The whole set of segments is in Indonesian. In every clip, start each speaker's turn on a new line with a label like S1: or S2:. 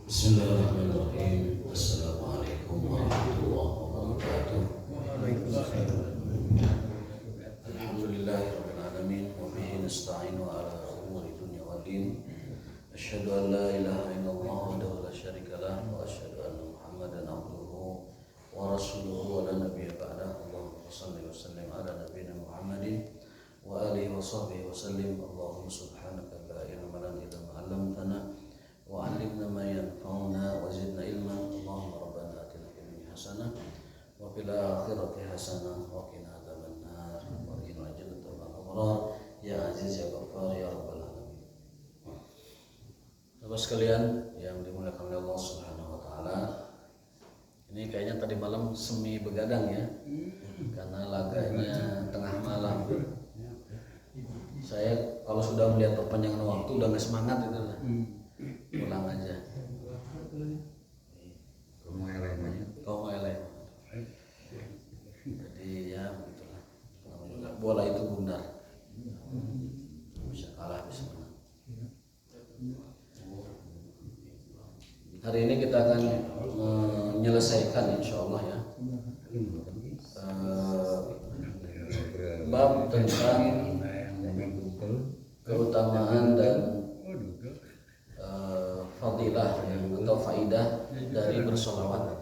S1: Bismillahirrahmanirrahim. Assalamualaikum warahmatullahi wabarakatuh. Alhamdulillahirabbil alamin wa bihi nasta'inu ala umuri dunya waddin. Asyhadu an la ilaha illallah wahdahu la syarika lah wa asyhadu anna Muhammadan abduhu wa rasuluhu wa la nabiyya ba'dahu. Allahumma shalli wa sallim ala nabiyyina Muhammadin wa alihi wa sahbihi wa sallim. Allahumma subhanaka la ilma lana illa ma 'allamtana wa 'allimna ma yanfa'una wa zidna ilma. Allahumma rabbana atina fid dunya hasanah wa fil akhirati hasanah wa qina adzabannar wa qina jannatal abrar ya aziz ya ghaffar ya rabbal alamin. Bapak sekalian yang dimuliakan oleh Allah Subhanahu wa taala, ini kayaknya tadi malam semi begadang ya, karena laganya tengah malam. Saya kalau sudah melihat perpanjangan waktu udah nggak semangat itu lah. Pulang aja. Kau mau eleng. Jadi ya begitulah. Bola itu bundar. Bisa kalah bisa menang. Hari ini kita akan menyelesaikan insyaallah ya bab tentang keutamaan dan fadilah atau faidah dari bersolawat.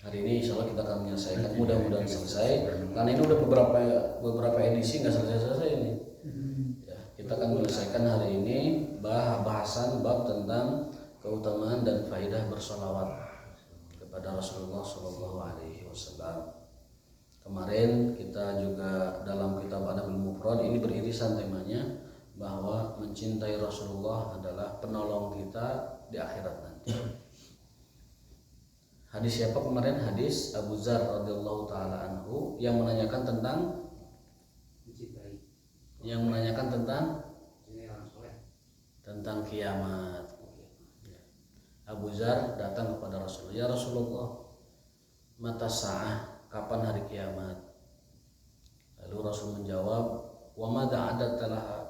S1: Hari ini insya Allah kita akan menyelesaikan, mudah-mudahan selesai, karena ini udah beberapa edisi nggak selesai ini. Ya, kita akan menyelesaikan hari ini bahasan bab tentang keutamaan dan faidah bersolawat kepada Rasulullah Shallallahu Alaihi Wasallam. Kemarin kita juga dalam kitab Adabul Mufrad ini beririsan temanya bahwa mencintai Rasulullah adalah penolong kita di akhirat nanti. Hadis siapa kemarin? Hadis Abu Dzar radhiyallahu taala anhu yang menanyakan tentang kiamat. Abu Dzar datang kepada Rasulullah, "Ya Rasulullah, mata sa'ah? Kapan hari kiamat?" Lalu Rasul menjawab, "Wa madza a'adatta laha?"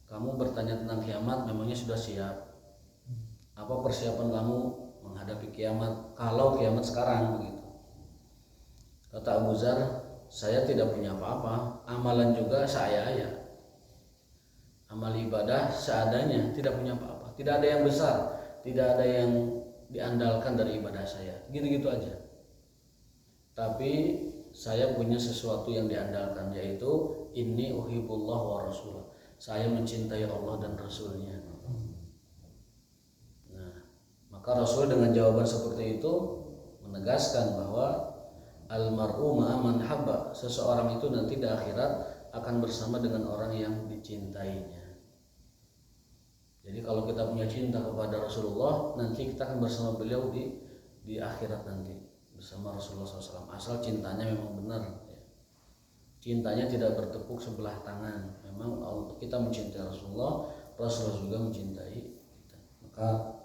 S1: Kamu bertanya tentang kiamat, memangnya sudah siap? Apa persiapan kamu menghadapi kiamat kalau kiamat sekarang begitu? Kata Abu Dzar, "Saya tidak punya apa-apa, amalan juga saya. Amal ibadah seadanya, tidak punya apa-apa. Tidak ada yang besar, tidak ada yang diandalkan dari ibadah saya. Gitu-gitu aja. Tapi saya punya sesuatu yang diandalkan, yaitu inni uhibbullah wa rasulah. Saya mencintai Allah dan Rasulnya." Nah, maka Rasul dengan jawaban seperti itu menegaskan bahwa almar'u ma'a man habba, seseorang itu nanti di akhirat akan bersama dengan orang yang dicintainya. Jadi kalau kita punya cinta kepada Rasulullah, nanti kita akan bersama beliau di akhirat nanti bersama Rasulullah SAW, asal cintanya memang benar. Cintanya tidak bertepuk sebelah tangan. Memang kita mencintai Rasulullah, Rasulullah juga mencintai kita. Maka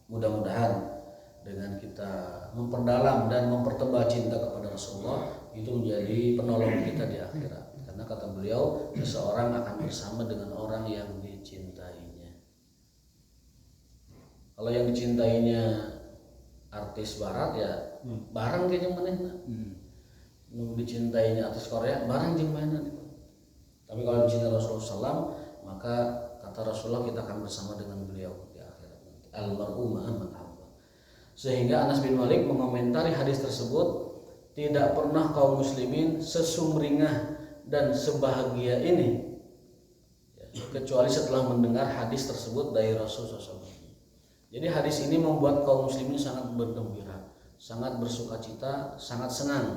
S1: mudah-mudahan dengan kita memperdalam dan mempertebal cinta kepada Rasulullah, itu menjadi penolong kita di akhirat. Karena kata beliau, seseorang akan bersama dengan orang yang dicintainya. Kalau yang dicintainya artis barat ya barang kayaknya mana? Dicintainya artis Korea barang jeung mana? Tapi kalau dicintai Rasulullah SAW, maka kata Rasulullah kita akan bersama dengan beliau di akhirat nanti. Almar'u ma'a man habba. Sehingga Anas bin Malik mengomentari hadis tersebut, tidak pernah kaum muslimin sesumringah dan sebahagia ini kecuali setelah mendengar hadis tersebut dari Rasulullah SAW. Jadi hadis ini membuat kaum muslimin sangat bergembira, sangat bersukacita, sangat senang.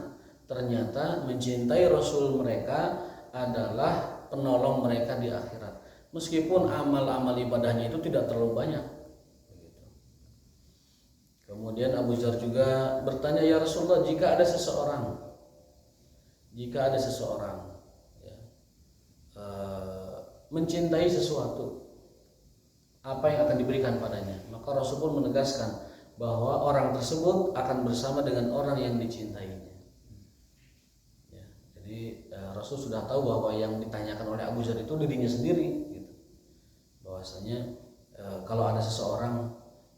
S1: Ternyata mencintai Rasul mereka adalah penolong mereka di akhirat. Meskipun amal-amal ibadahnya itu tidak terlalu banyak. Kemudian Abu Dzar juga bertanya, "Ya Rasulullah, jika ada seseorang ya, mencintai sesuatu, apa yang akan diberikan padanya?" Maka Rasul pun menegaskan bahwa orang tersebut akan bersama dengan orang yang dicintainya. Ya, jadi Rasul sudah tahu bahwa yang ditanyakan oleh Abu Dzar itu dirinya sendiri, gitu. Bahwasanya kalau ada seseorang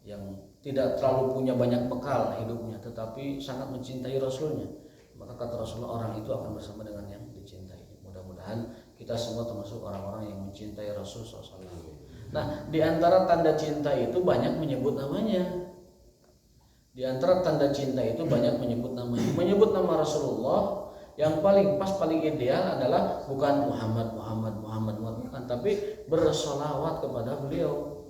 S1: yang tidak terlalu punya banyak bekal hidupnya tetapi sangat mencintai Rasulnya, maka kata Rasulullah orang itu akan bersama dengan yang dicintai. Mudah-mudahan kita semua termasuk orang-orang yang mencintai Rasul SAW. Nah, di antara tanda cinta itu banyak menyebut namanya. Di antara tanda cinta itu banyak menyebut namanya. Menyebut nama Rasulullah yang paling pas, paling ideal adalah bukan Muhammad, bukan, tapi bersolawat kepada beliau.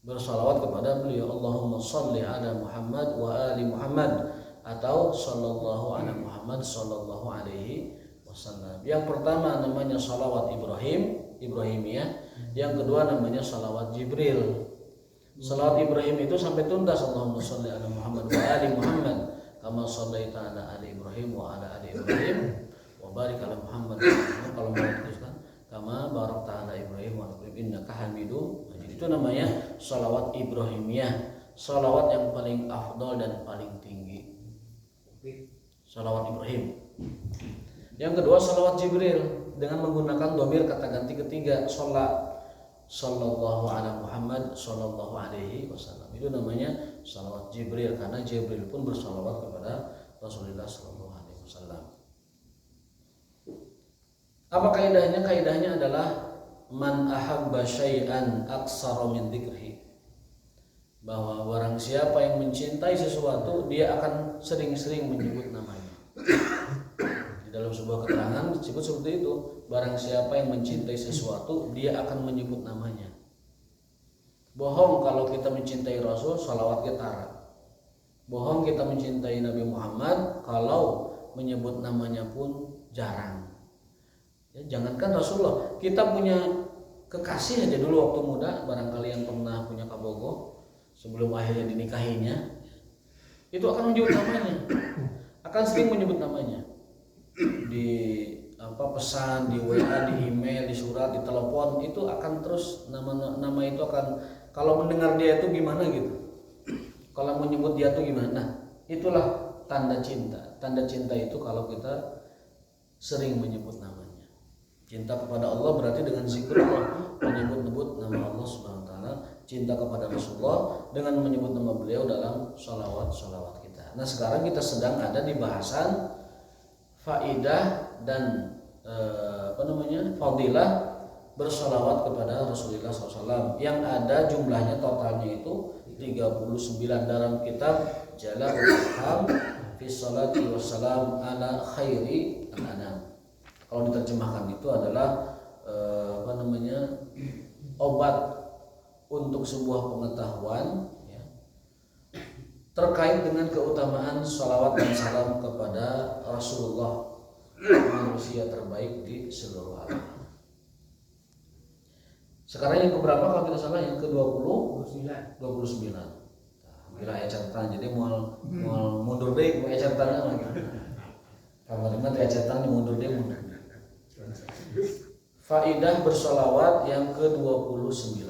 S1: Bersolawat kepada beliau. Allahumma sholli ala Muhammad wa ali Muhammad, atau sallallahu ala Muhammad sallallahu alaihi wasallam. Yang pertama namanya salawat Ibrahimiyah. Yang kedua namanya salawat Jibril. Salawat Ibrahim itu sampai tuntas, Allahumma sholli ala Muhammad wa ali Muhammad kama shallaita ala ali Ibrahim wa ala ali Ibrahim wa barik ala Muhammad. Kalau mau dituliskan kama barakta ala Ibrahim wa ala Ibrahim innaka Hamidum Majid. Itu namanya salawat Ibrahimiyah, salawat yang paling afdol dan paling tinggi. Salawat Ibrahim. Yang kedua salawat Jibril dengan menggunakan dhamir kata ganti ketiga, sallallahu ala Muhammad sallallahu alaihi wasallam. Itu namanya salawat Jibril karena Jibril pun bersalawat kepada Rasulullah sallallahu alaihi wasallam. Apa kaidahnya? Kaidahnya adalah man ahabba syai'an aksara min dzikrihi. Bahwa barang siapa yang mencintai sesuatu, dia akan sering-sering menyebut namanya. Di dalam sebuah keterangan disebut seperti itu. Barang siapa yang mencintai sesuatu, dia akan menyebut namanya. Bohong kalau kita mencintai Rasul, salawat getaran. Bohong kita mencintai Nabi Muhammad kalau menyebut namanya pun jarang. Ya, jangankan Rasulullah, kita punya kekasih aja dulu waktu muda, barangkali yang pernah punya kabogo sebelum akhirnya dinikahinya, itu akan menyebut namanya, akan sering menyebut namanya di pesan, di WA, di email, di surat, di telepon, itu akan terus nama itu akan, kalau mendengar dia itu gimana gitu, kalau menyebut dia itu gimana. Nah, itulah tanda cinta. Tanda cinta itu kalau kita sering menyebut namanya. Cinta kepada Allah berarti dengan zikir Allah, menyebut-nyebut nama Allah Subhanahu wa taala. Cinta kepada Rasulullah dengan menyebut nama beliau dalam sholawat kita. Nah, sekarang kita sedang ada di bahasan faidah dan fadilah bersolawat kepada Rasulullah SAW yang ada jumlahnya totalnya itu 39 dalam kitab Jala'ul Afham fi sholati wassalam ala khairi al-anam. Kalau diterjemahkan itu adalah obat untuk sebuah pengetahuan ya, terkait dengan keutamaan sholawat dan salam kepada Rasulullah, manusia terbaik di seluruh alam. Sekarang yang keberapa kalau kita salah? Yang ke-29. Bila ayat catatan, jadi mau mundur deh, mau ayat catatan lagi. Kamar lima ayat catatan mundur deh. Faidah bersolawat yang ke-29.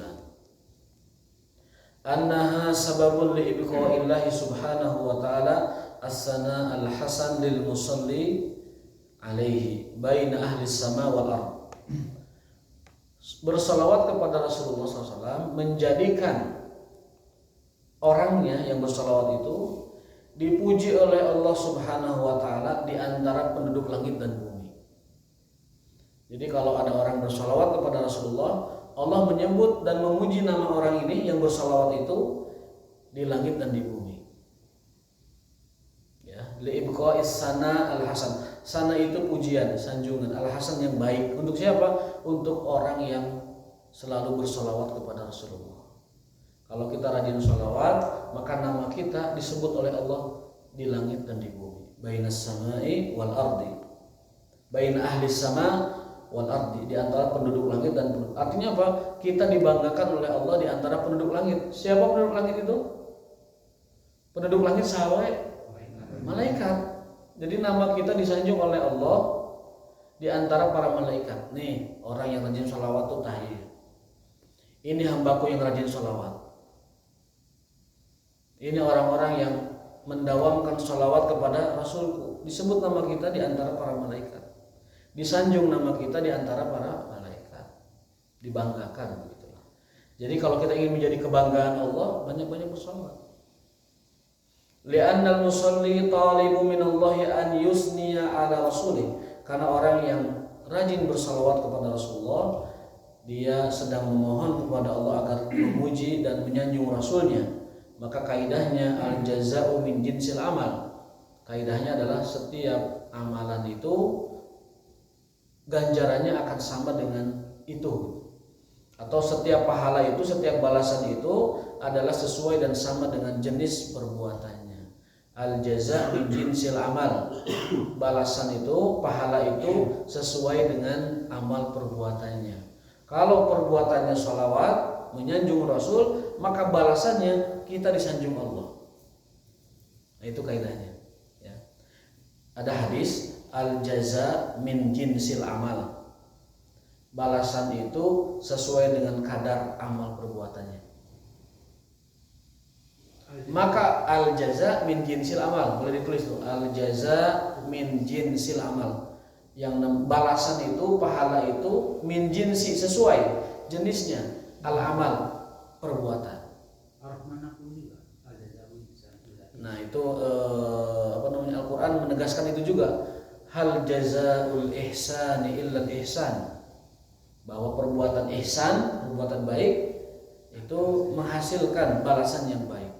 S1: Annaha sababun li ibqa'illahi subhanahu wa ta'ala as-sana al-hasan lil musalli alaihi baina ahli sama wal ard. Bersolawat kepada Rasulullah SAW menjadikan orangnya yang bersolawat itu dipuji oleh Allah Subhanahu wa ta'ala di antara penduduk langit dan bumi. Jadi kalau ada orang bersolawat kepada Rasulullah, Allah menyebut dan memuji nama orang ini yang bersolawat itu di langit dan di bumi. Ya, liibqa'is sana al-hasan. Sana itu pujian, sanjungan, al-hasan yang baik. Untuk siapa? Untuk orang yang selalu bersolawat kepada Rasulullah. Kalau kita rajin sholawat, maka nama kita disebut oleh Allah di langit dan di bumi. Bainas samai wal ardi. Baina ahli sama wal ardi, di antara penduduk langit dan penduduk. Artinya apa? Kita dibanggakan oleh Allah di antara penduduk langit. Siapa penduduk langit itu? Penduduk langit sahabat malaikat. Jadi nama kita disanjung oleh Allah di antara para malaikat. Nih, orang yang rajin sholawat itu tahiyat. Ini hambaku yang rajin sholawat. Ini orang-orang yang mendawamkan sholawat kepada Rasulku. Disebut nama kita di antara para malaikat. Disanjung nama kita di antara para malaikat, dibanggakan begitulah. Jadi kalau kita ingin menjadi kebanggaan Allah, banyak-banyak bersolawat. Li'annal musalli talibu minallahi an yusniya ala rasulih. Karena orang yang rajin bersalawat kepada Rasulullah, dia sedang memohon kepada Allah agar memuji dan menyanjung Rasulnya. Maka kaidahnya al-jaza'u min jinsil amal. Kaidahnya adalah setiap amalan itu ganjarannya akan sama dengan itu. Atau setiap pahala itu, setiap balasan itu adalah sesuai dan sama dengan jenis perbuatannya. Al-jaza' min jinsil amal. Balasan itu, pahala itu sesuai dengan amal perbuatannya. Kalau perbuatannya sholawat, menyanjung Rasul, maka balasannya kita disanjung Allah. Nah, itu kaidahnya. Ya. Ada hadis al-jaza' min jinsil amal. Balasan itu sesuai dengan kadar amal perbuatannya. Maka al-jaza min jinsil amal, boleh ditulis tuh, al-jaza min jinsil amal. Yang balasan itu, pahala itu min jinsi, sesuai jenisnya, al-amal, perbuatan. Nah, itu Al-Qur'an menegaskan itu juga. Hal jazaul ihsani illa ihsan. Bahwa perbuatan ihsan, perbuatan baik itu menghasilkan balasan yang baik.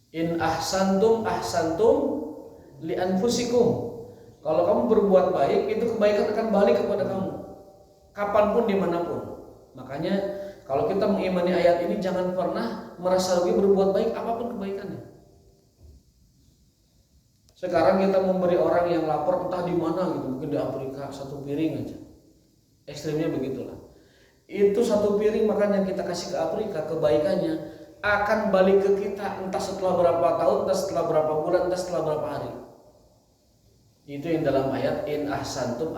S1: In ahsantum li anfusikum. Kalau kamu berbuat baik, itu kebaikan akan balik kepada kamu, kapanpun, dimanapun. Makanya kalau kita mengimani ayat ini, jangan pernah merasa rugi berbuat baik apapun kebaikannya. Sekarang kita memberi orang yang lapar entah di mana gitu, mungkin di Afrika, satu piring aja. Ekstrimnya begitulah. Itu satu piring makan yang kita kasih ke Afrika, kebaikannya akan balik ke kita entah setelah berapa tahun, entah setelah berapa bulan, entah setelah berapa hari. Itu yang dalam ayat in ahsantum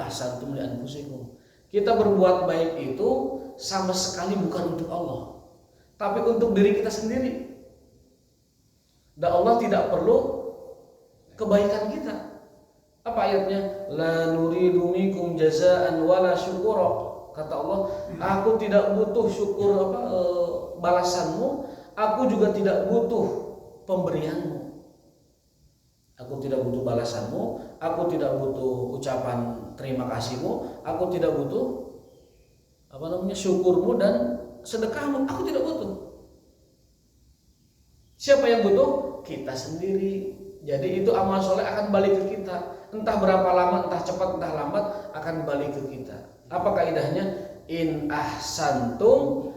S1: li anfusikum. Kita berbuat baik itu sama sekali bukan untuk Allah, tapi untuk diri kita sendiri. Dan Allah tidak perlu kebaikan kita. Apa ayatnya? La nuridu minkum jazaan wala syukura. Kata Allah, aku tidak butuh syukur balasanmu, aku juga tidak butuh pemberianmu. Aku tidak butuh balasanmu, aku tidak butuh ucapan terima kasihmu, aku tidak butuh syukurmu dan sedekahmu, aku tidak butuh. Siapa yang butuh? Kita sendiri. Jadi itu amal soleh akan balik ke kita. Entah berapa lama, entah cepat, entah lambat, akan balik ke kita. Apa kaidahnya? In ahsantum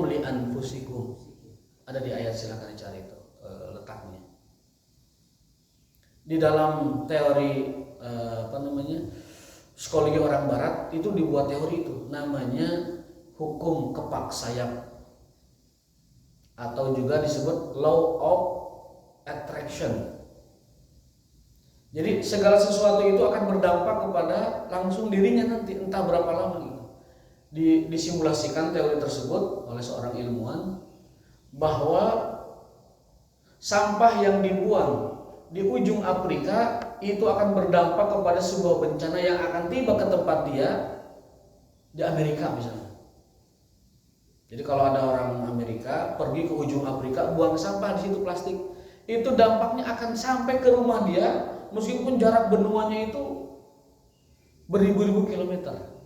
S1: li anfusikum. Ada di ayat, silakan dicari itu letaknya. Di dalam teori psikologi orang barat itu dibuat teori itu, namanya hukum kepak sayap, atau juga disebut law of attraction. Jadi segala sesuatu itu akan berdampak kepada langsung dirinya nanti, entah berapa lama gitu. Disimulasikan teori tersebut oleh seorang ilmuwan bahwa sampah yang dibuang di ujung Afrika itu akan berdampak kepada sebuah bencana yang akan tiba ke tempat dia di Amerika misalnya. Jadi kalau ada orang Amerika pergi ke ujung Afrika buang sampah di situ plastik, itu dampaknya akan sampai ke rumah dia meskipun jarak benuanya itu beribu-ribu kilometer.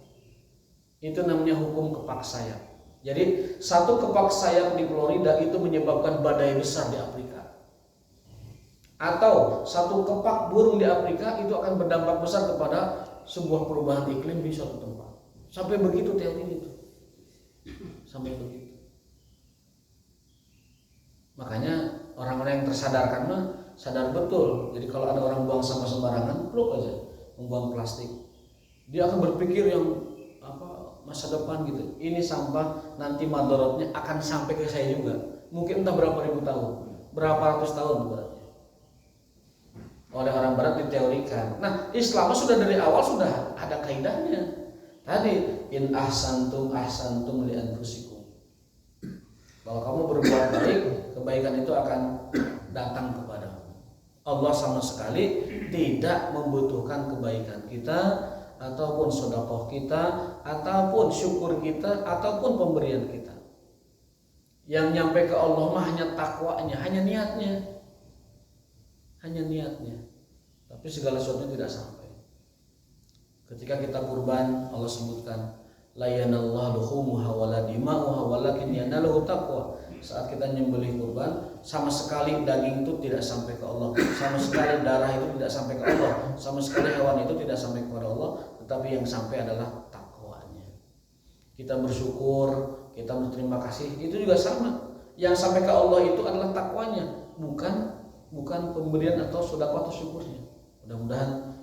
S1: Itu namanya hukum kepak sayap. Jadi satu kepak sayap di Florida itu menyebabkan badai besar di Afrika. Atau satu kepak burung di Afrika itu akan berdampak besar kepada sebuah perubahan iklim di suatu tempat. Sampai begitu teorinya itu. Sampai begitu. Makanya orang-orang yang tersadarkan mah sadar betul. Jadi kalau ada orang buang sampah sembarangan, peluk aja, membuang plastik. Dia akan berpikir yang masa depan gitu. Ini sampah nanti madorotnya akan sampai ke saya juga. Mungkin entah berapa ribu tahun, berapa ratus tahun beratnya. Oleh orang barat diteorikan. Nah, Islam sudah dari awal sudah ada kaidahnya. Tadi in ahsantum li anfusikum. Bahwa kamu berbuat baik, kebaikan itu akan datang kepadamu. Allah sama sekali tidak membutuhkan kebaikan kita, ataupun sedekah kita, ataupun syukur kita, ataupun pemberian kita. Yang nyampe ke Allah mah hanya takwanya, hanya niatnya. Tapi segala sesuatunya tidak sampai. Ketika kita kurban, Allah sebutkan la yanallahu luhumuha wala dima'uha walakin yanaluhu taqwa. Saat kita nyembelih kurban, sama sekali daging itu tidak sampai ke Allah, sama sekali darah itu tidak sampai ke Allah, sama sekali hewan itu tidak sampai kepada Allah, tetapi yang sampai adalah takwanya. Kita bersyukur, kita berterima kasih, itu juga sama. Yang sampai ke Allah itu adalah takwanya, bukan pemberian atau sedekah atau syukurnya. Mudah-mudahan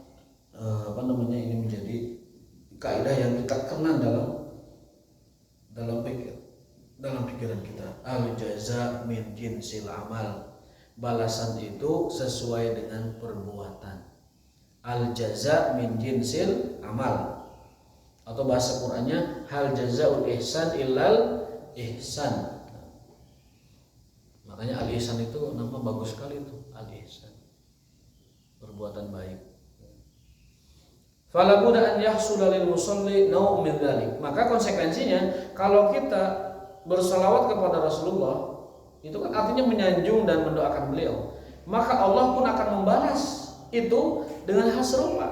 S1: ini menjadi kaidah yang kita kenal dalam pikiran kita. Al jaza min jinsil amal. Balasan itu sesuai dengan perbuatan. Al jaza min jinsil amal. Atau bahasa Qur'annya hal jazaul ihsan illal ihsan. Makanya al ihsan itu nama bagus sekali itu, al ihsan. Perbuatan baik. Fala budda an yahsula lil musalli naw' min dzalik. Maka konsekuensinya kalau kita bersalawat kepada Rasulullah, itu kan artinya menyanjung dan mendoakan beliau, maka Allah pun akan membalas itu dengan hal serupa.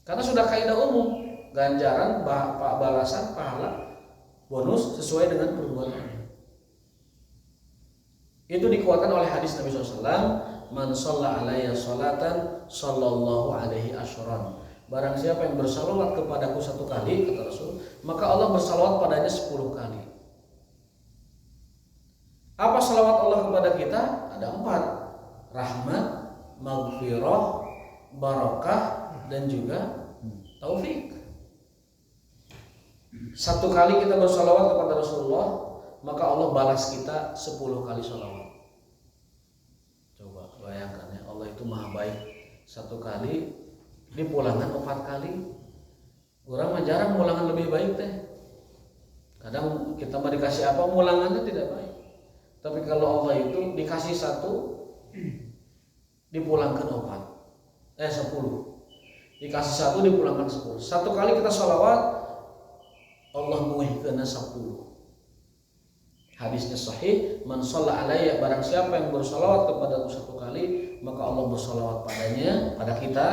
S1: Karena sudah kaidah umum, ganjaran, balasan, pahala, bonus sesuai dengan perbuatannya. Itu dikuatkan oleh hadis Nabi SAW, man shalla alayya sholatan sallallahu alaihi asyran. Barang siapa yang bersalawat kepadaku 1 kali, kata Rasul, maka Allah bersalawat padanya 10 kali. Apa salawat Allah kepada kita? Ada 4. Rahmat, maghfirah, barakah, dan juga taufik. 1 kali kita bersalawat kepada Rasulullah, maka Allah balas kita 10 kali salawat. Coba bayangkan ya, Allah itu maha baik. 1 kali dipulangkan 4 kali. Orang mah jarang mulangan lebih baik teh. Kadang kita mau dikasih apa, mulangannya tidak baik. Tapi kalau Allah itu dikasih 1, dipulangkan 10. Dikasih 1, dipulangkan 10. 1 kali kita sholawat, Allah muhikana 10. Hadisnya sahih, man shalla alayya, barang siapa yang bersalawat kepadaku 1 kali, maka Allah bersalawat padanya, pada kita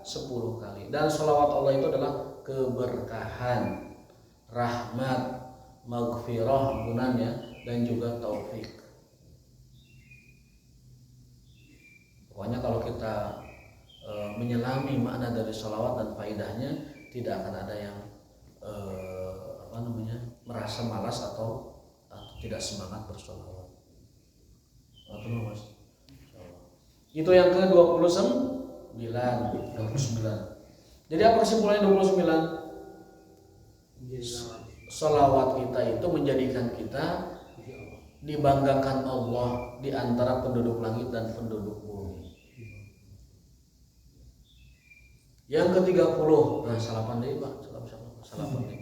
S1: 10 kali. Dan salawat Allah itu adalah keberkahan, rahmat, maghfirah, ampunannya, dan juga taufik. Pokoknya kalau kita menyelami makna dari salawat dan faidahnya, tidak akan ada yang merasa malas atau tidak semangat bersolawat. Itu yang ke-29. Jadi apa kesimpulannya 29? Salawat kita itu menjadikan kita dibanggakan Allah di antara penduduk langit dan penduduk bumi. Yang ke-30, salapan deh Pak, salapan deh.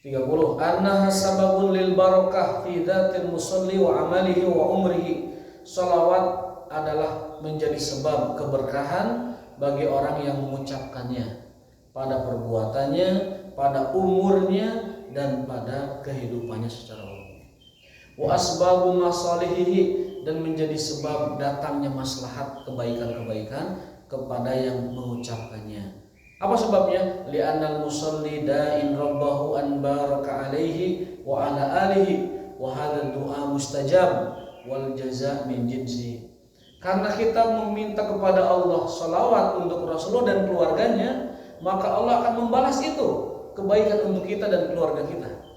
S1: 30. Annaha sababun lil barakah fi dzatil musalli wa amalihi wa umrihi. Salawat adalah menjadi sebab keberkahan bagi orang yang mengucapkannya, pada perbuatannya, pada umurnya, dan pada kehidupannya secara umum. Wa asbabu masalihihi, dan menjadi sebab datangnya maslahat kebaikan-kebaikan kepada yang mengucapkannya. Apa sebabnya? Li'annal musalli da'in rabbahu an baraka alaihi wa ala alihi wa hadha du'a mustajab wal jaza' min jinsi. Karena kita meminta kepada Allah salawat untuk Rasulullah dan keluarganya, maka Allah akan membalas itu kebaikan untuk kita dan keluarga kita.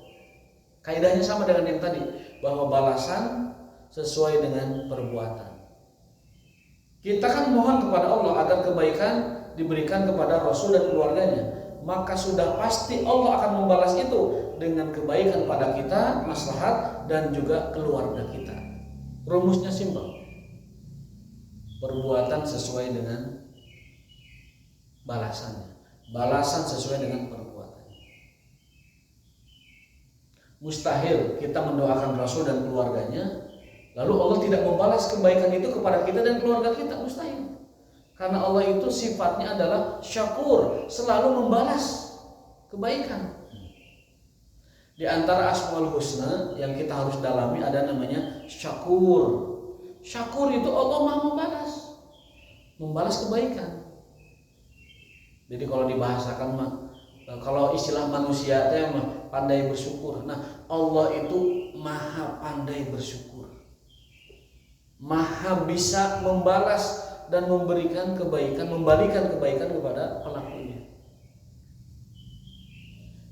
S1: Kaidahnya sama dengan yang tadi, bahwa balasan sesuai dengan perbuatan. Kita kan mohon kepada Allah agar kebaikan diberikan kepada Rasul dan keluarganya, maka sudah pasti Allah akan membalas itu dengan kebaikan pada kita, maslahat, dan juga keluarga kita. Rumusnya simpel, perbuatan sesuai dengan balasannya, balasan sesuai dengan perbuatan. Mustahil kita mendoakan Rasul dan keluarganya, lalu Allah tidak membalas kebaikan itu kepada kita dan keluarga kita, mustahil. Karena Allah itu sifatnya adalah syakur, selalu membalas kebaikan. Di antara Asmaul Husna yang kita harus dalami ada namanya syakur. Syakur itu Allah Maha membalas kebaikan. Jadi kalau dibahasakan mah, kalau istilah manusia teh mah pandai bersyukur. Nah, Allah itu Maha pandai bersyukur. Maha bisa membalas dan memberikan kebaikan, membalikan kebaikan kepada pelakunya.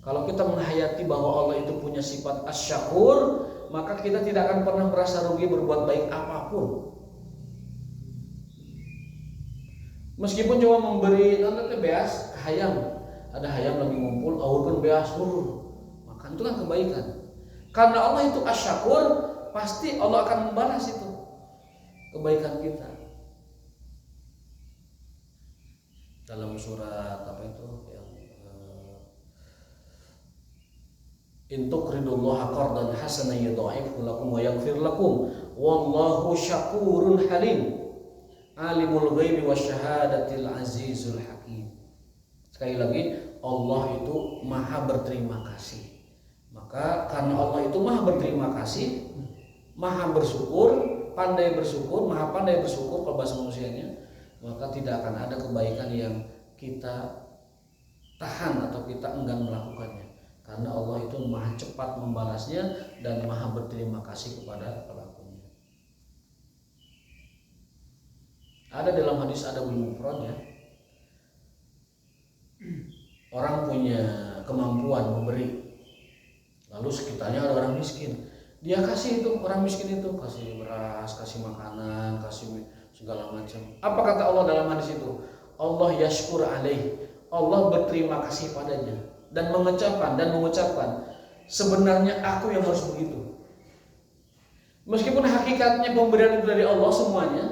S1: Kalau kita menghayati bahwa Allah itu punya sifat asy-syakur, maka kita tidak akan pernah merasa rugi berbuat baik apapun. Meskipun cuma memberi nanti beas hayam, ada hayam lagi ngumpul, aurkeun beas maka itu kan kebaikan. Karena Allah itu asy-syakur, pasti Allah akan membalas itu kebaikan kita. Dalam surat apa itu yang in tuqridullaha qardan hasanan yudha'ifhu lakum wa yaghfir lakum wallahu syakurun halim alimul ghaibi wasyahadatil azizul hakim. Sekali lagi, Allah itu Maha berterima kasih. Maka karena Allah itu Maha berterima kasih, Maha bersyukur, pandai bersyukur, Maha pandai bersyukur kalau bahasa manusianya, maka tidak akan ada kebaikan yang kita tahan atau kita enggan melakukannya. Karena Allah itu Maha cepat membalasnya dan Maha berterima kasih kepada pelakunya. Ada dalam hadis Adabul Mufrad ya, orang punya kemampuan memberi, lalu sekitarnya ada orang miskin, dia kasih itu orang miskin itu, kasih beras, kasih makanan, kasih segala macam. Apa kata Allah dalam hadis itu? Allah yashkur alaih, Allah berterima kasih padanya dan mengucapkan sebenarnya aku yang harus begitu. Meskipun hakikatnya pemberian itu dari Allah semuanya,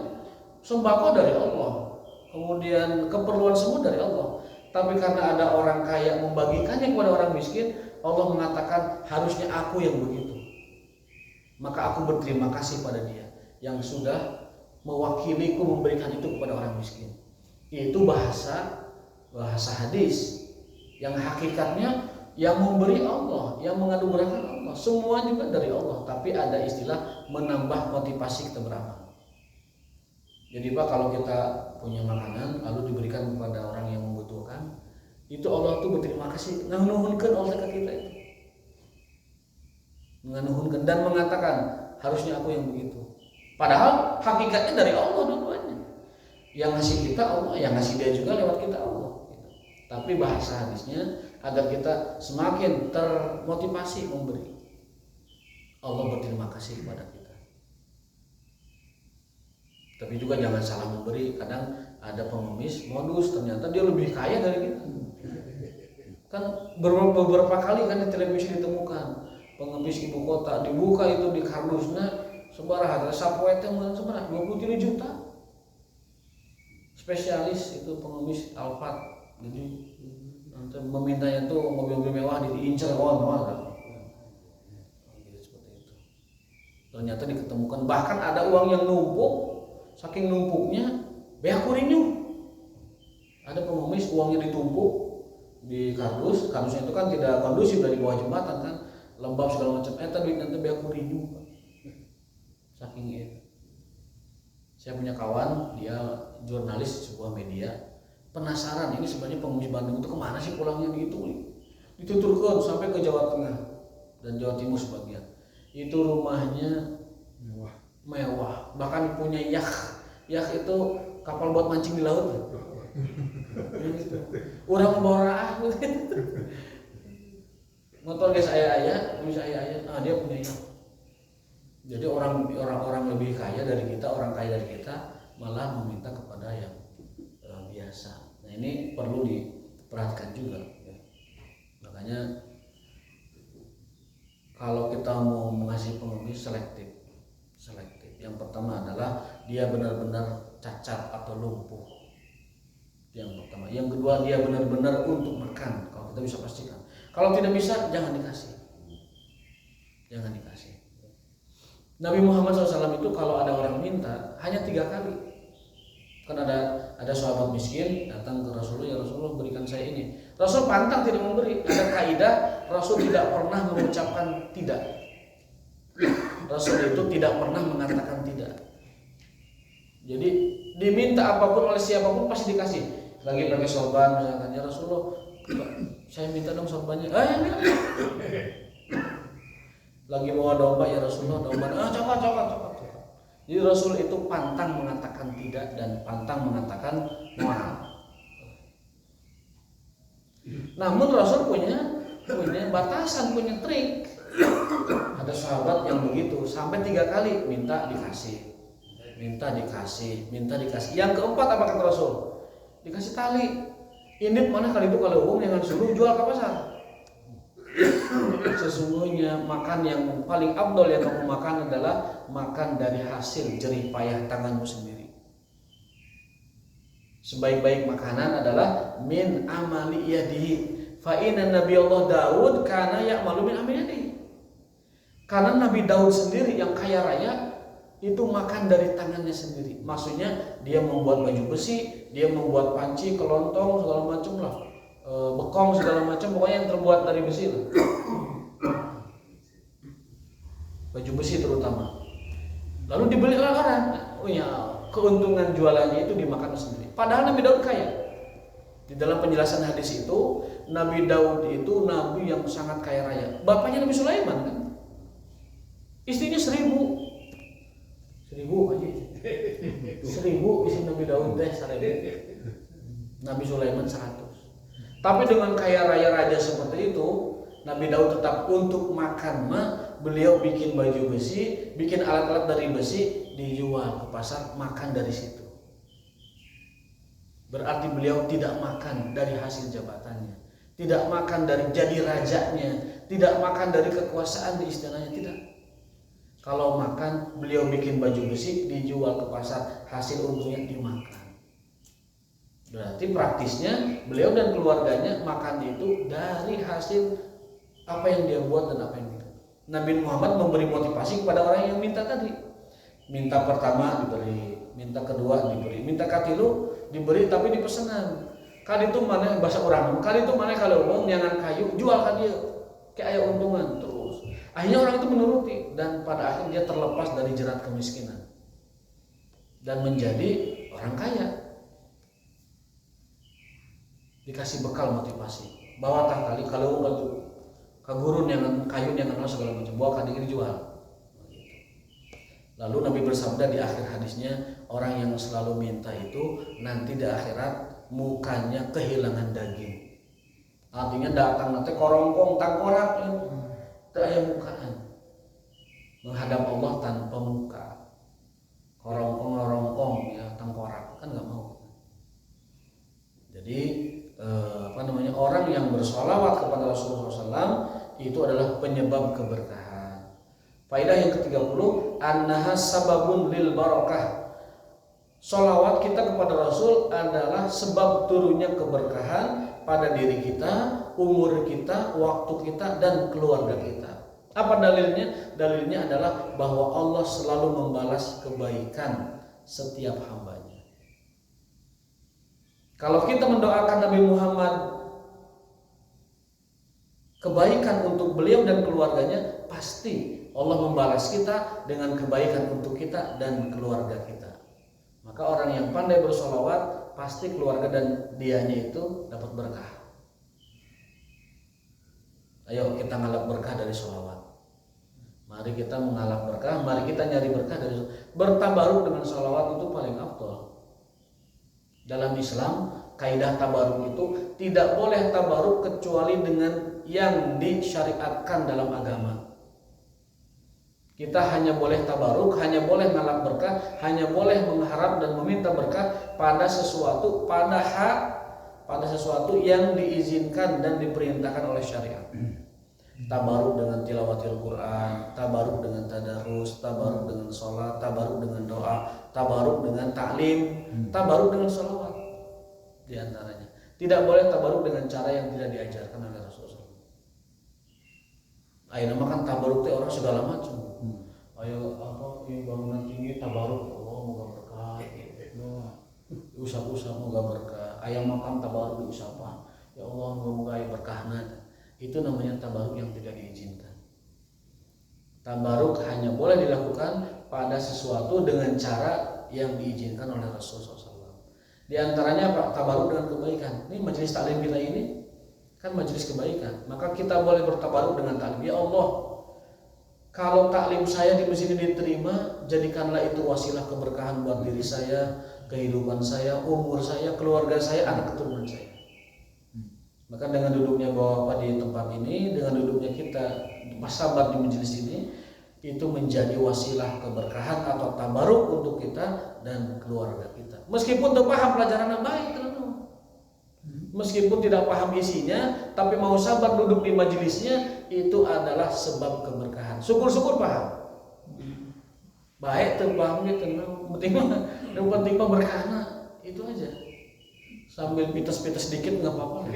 S1: sembako dari Allah, kemudian keperluan semua dari Allah, tapi karena ada orang kaya membagikannya kepada orang miskin, Allah mengatakan harusnya aku yang begitu. Maka aku berterima kasih pada dia yang sudah mewakiliku memberikan itu kepada orang miskin. Itu bahasa hadis yang hakikatnya yang memberi Allah, yang menganugerahkan Allah, semua juga dari Allah, tapi ada istilah menambah motivasi kita beramal. Jadi Pak, kalau kita punya makanan lalu diberikan kepada orang yang membutuhkan, itu Allah tuh berterima kasih, nganuhunkeun Allah ke kita itu. Menganuhunkeun dan mengatakan harusnya aku yang begitu. Padahal hakikatnya dari Allah dua-duanya. Yang ngasih kita Allah, yang ngasih dia juga lewat kita Allah. Tapi bahasa hadisnya agar kita semakin termotivasi memberi. Allah berterima kasih kepada kita. Tapi juga jangan salah memberi. Kadang ada pengemis modus, ternyata dia lebih kaya dari kita. Kan beberapa kali kan di televisi ditemukan pengemis ibu kota dibuka itu di kardusnya sebarah harga sapoe teh meureun sebarah 23 juta. Spesialis itu pengemis Alphard. Jadi nanti memintanya tuh mobil-mobil mewah diincar mewah. Seperti itu. Ternyata diketemukan bahkan ada uang yang numpuk. Saking numpuknya beak kurinyu. Ada pengemis uangnya ditumpuk di kardusnya itu kan tidak kondusif dari bawah jembatan kan, lembab segala macam. Duit nanti beak kurinyu. Saking itu. Saya punya kawan, dia jurnalis sebuah media, penasaran ini sebenarnya pengemis Bandung itu kemana sih pulangnya gitu, dituturkan sampai ke Jawa Tengah dan Jawa Timur sebagian. Itu rumahnya mewah, bahkan punya yacht itu kapal buat mancing di laut. Orang borah motor guys ayah, dia punya yacht. Jadi orang lebih kaya dari kita, orang kaya dari kita malah meminta kepada yang biasa. Nah ini perlu diperhatikan juga. Makanya kalau kita mau mengasihi pengemis selektif. Yang pertama adalah dia benar-benar cacat atau lumpuh. Yang pertama. Yang kedua dia benar-benar untuk makan. Kalau kita bisa pastikan. Kalau tidak bisa jangan dikasih. Nabi Muhammad SAW itu kalau ada orang minta hanya 3 kali. Kan ada sahabat miskin datang ke Rasulullah, ya Rasulullah berikan saya ini. Rasul pantang tidak memberi. Ada kaidah Rasul tidak pernah mengucapkan tidak. Rasul itu tidak pernah mengatakan tidak. Jadi diminta apapun oleh siapapun pasti dikasih. Lagi pakai sorban misalkan, ya Rasulullah saya minta dong sorbannya. Ya. Lagi bawa domba, ya Rasulullah domba. Coba. Jadi Rasul itu pantang mengatakan tidak dan pantang mengatakan mual. Namun Rasul punya batasan, punya trik. Ada sahabat yang begitu sampai 3 kali minta dikasih. Yang keempat apa kata Rasul? Dikasih tali. Ini mana kali itu kalau umum yang suruh jual ke pasar. Sesungguhnya makan yang paling afdol yang kamu makan adalah makan dari hasil jerih payah tanganmu sendiri. Sebaik-baik makanan adalah min amali yadihi. Fa inna nabiyallah Daud kana ya'malu min amali yadihi. Karena Nabi Daud sendiri yang kaya raya itu makan dari tangannya sendiri. Maksudnya dia membuat baju besi, dia membuat panci, kelontong, segala macam lah. Bekong segala macam, pokoknya yang terbuat dari besi lah. Baju besi terutama. Lalu dibeli oleh orang. Oh ya, keuntungan jualannya itu dimakan sendiri. Padahal Nabi Daud kaya. Di dalam penjelasan hadis itu, Nabi Daud itu nabi yang sangat kaya raya. Bapaknya Nabi Sulaiman kan. Istrinya 1000 aja. 1000 istri Nabi Daud teh 1000. Nabi Sulaiman 100. Tapi dengan kaya raya raja seperti itu, Nabi Daud tetap untuk makan beliau bikin baju besi, bikin alat-alat dari besi, dijual ke pasar, makan dari situ. Berarti beliau tidak makan dari hasil jabatannya, tidak makan dari jadi rajanya, tidak makan dari kekuasaan di istananya, tidak. Kalau makan, beliau bikin baju besi, dijual ke pasar, hasil untungnya dimakan. Berarti praktisnya beliau dan keluarganya makan itu dari hasil apa yang dia buat dan apa yang dia. Nabi Muhammad memberi motivasi kepada orang yang minta tadi. Minta pertama diberi, minta kedua diberi, minta katilu diberi tapi dipesenan. Kali itu mana bahasa orang, kali itu mana kalau uang jangan kayu jual kan dia kayak aya untungan terus. Akhirnya orang itu menuruti dan pada akhirnya dia terlepas dari jerat kemiskinan dan menjadi orang kaya. Dikasih bekal motivasi, bawa tali kalau enggak tuh kagurun yang kayu yang segala macam, bawa kadang dijual. Lalu Nabi bersabda di akhir hadisnya, orang yang selalu minta itu nanti di akhirat mukanya kehilangan daging. Artinya datang nanti korongkong tangkorak tak ada mukaan, menghadap Allah tanpa muka, korongkong ya tangkorak kan nggak mau. Jadi orang yang bersolawat kepada Rasulullah SAW itu adalah penyebab keberkahan. Faedah yang ke-30, annaha sababun lil barakah. Solawat kita kepada Rasul adalah sebab turunnya keberkahan pada diri kita, umur kita, waktu kita, dan keluarga kita. Apa dalilnya? Dalilnya adalah bahwa Allah selalu membalas kebaikan setiap hambanya. Kalau kita mendoakan Nabi Muhammad kebaikan untuk beliau dan keluarganya, pasti Allah membalas kita dengan kebaikan untuk kita dan keluarga kita. Maka orang yang pandai bersolawat, pasti keluarga dan dianya itu dapat berkah. Ayo kita ngalap berkah dari solawat. Mari kita mengalap berkah, mari kita nyari berkah dari solawat. Bertabaruk dengan solawat itu paling afdol. Dalam Islam, kaidah tabaruk itu tidak boleh tabaruk kecuali dengan yang disyariatkan dalam agama. Kita hanya boleh tabaruk, hanya boleh ngalap berkah, hanya boleh mengharap dan meminta berkah pada sesuatu, pada sesuatu yang diizinkan dan diperintahkan oleh syariat. Tabaruk dengan tilawatil Quran, tabaruk dengan tadarus, tabaruk dengan sholat, tabaruk dengan doa, tabaruk dengan taklim, tabaruk dengan sholawat. Di antaranya tidak boleh tabaruk dengan cara yang tidak diajarkan oleh Rasulullah. Ayo makan tabaruk teh orang segala macam. Ayo ini bangunan tinggi tabaruk, Allah moga berkah. diusap-usap moga berkah, aya makam tabaruk diusapan, ya Allah moga aya berkahna. Itu namanya tabaruk yang tidak diizinkan. Tabaruk hanya boleh dilakukan pada sesuatu dengan cara yang diizinkan oleh Rasulullah SAW. Di antaranya apa? Tabaruk dengan kebaikan. Ini majelis taklim kita ini kan majelis kebaikan, maka kita boleh bertabaruk dengan taklim. Ya Allah, kalau taklim saya di masjid ini diterima, jadikanlah itu wasilah keberkahan buat diri saya, kehidupan saya, umur saya, keluarga saya, anak keturunan saya. Maka dengan duduknya Bapak di tempat ini, dengan duduknya kita sahabat di majelis ini, itu menjadi wasilah keberkahan atau tabaruk untuk kita dan keluarga kita. Meskipun tidak paham pelajarannya baik, meskipun tidak paham isinya, tapi mau sabar duduk di majelisnya, itu adalah sebab keberkahan. Syukur-syukur paham. Baik tuh paham gitu, penting mah berkahna, itu aja. Sambil pites-pites sedikit nggak apa-apa.